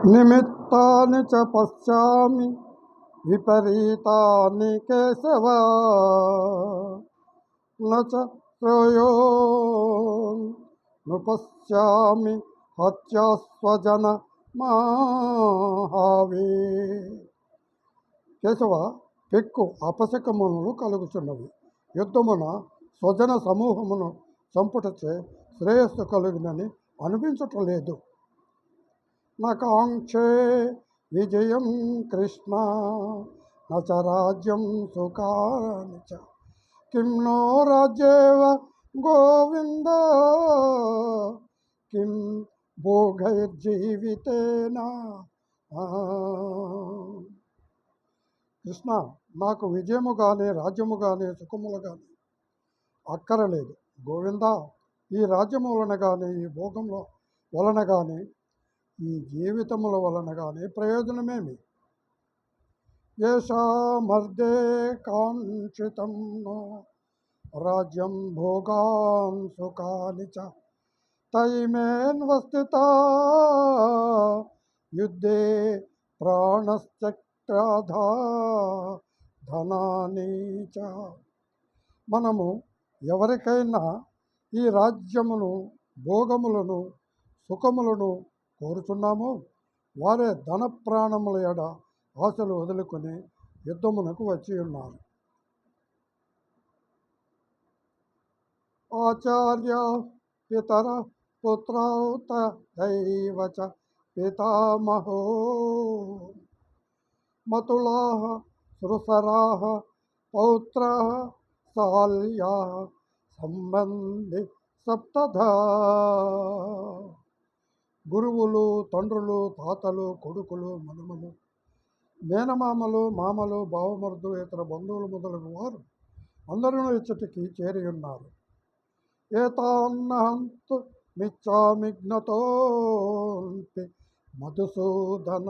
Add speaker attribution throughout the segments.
Speaker 1: నిమిత్తాని చ పశ్యామి విపరీతాని కేశవ నచ శ్రేయోనుపశ్యామి హత్యాస్వజన మాహావే. కేశవ, పెక్కు అపశకములు కలుగుచున్నవి. యుద్ధమున స్వజన సమూహమును చంపుటచే శ్రేయస్సు కలుగునని అనిపించటలేదు. నకాంక్షే విజయం కృష్ణ నచ రాజ్యం సుఖాని చ కిం నో రాజ్యేవ గోవింద కిం భోగైర్జీవితేన. కృష్ణ, నాకు విజయము కానీ రాజ్యము కానీ సుఖములు కానీ అక్కరలేదు. గోవింద, ఈ రాజ్యము వలన కానీ ఈ భోగముల వలన కానీ ఈ జీవితముల వలన కానీ ప్రయోజనమేమి? ఏషామర్దే కాంక్షితం నో రాజ్యం భోగాన్ సుఖాని చ తైమేన్వస్థితా యుద్ధే ప్రాణశ్చక్రాధా ధనాని చ. మనము ఎవరికైనా ఈ రాజ్యమును, భోగములను, సుఖములను కోరుచున్నామో వారే ధన ప్రాణముల ఎడ ఆశలు వదులుకొని యుద్ధమునకు వచ్చి ఉన్నారు. ఆచార్య పితర పుత్రౌత దైవ చ పితామహో మతులాః సృసరాః పౌత్రాః సాల్యాః సంబంధి సప్తధా. గురువులు, తండ్రులు, తాతలు, కొడుకులు, మనుమలు, మేనమామలు, మామలు, బావమరుదులు, ఇతర బంధువులు మొదలగు వారు అందరూ ఇచ్చటికి చేరి ఉన్నారు. ఏతాన్నహంతు మిచ్చామి జ్ఞతోన్పి మధుసూదన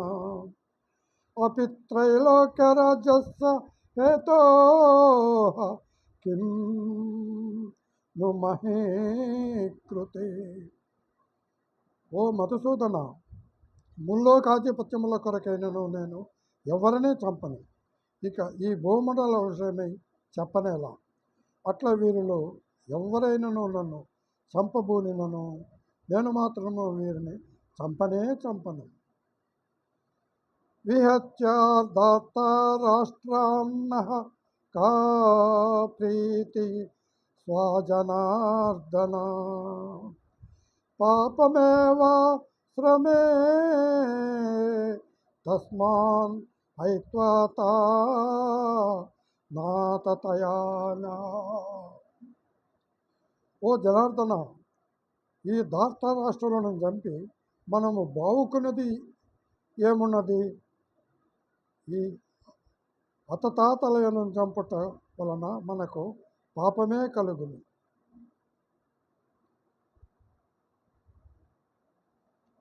Speaker 1: అపి త్రైలోక్యరాజ్యస్య హేతోః కిం ను మహే కృతే. ఓ మధుసూదన, ముల్లోకాధిపత్యముల కొరకైనను నేను ఎవరినీ చంపను. ఇక ఈ భూమండల విషయమై చెప్పనేలా. అట్లా వీరిలో ఎవరైనను నన్ను చంపబూనినను నేను మాత్రము వీరిని చంపను. విహత్యాదాత రాష్ట్రాన్నః కా ప్రీతి స్వజనార్దన పాపమేవ శ్రమే తస్మాన్ హైత్వాతా నాతయానా. ఓ జనార్దన, ఈ దార్త రాష్ట్రాలను చంపి మనము బావుకున్నది ఏమున్నది? ఈ అతతాతలను చంపుట వలన మనకు పాపమే కలుగును.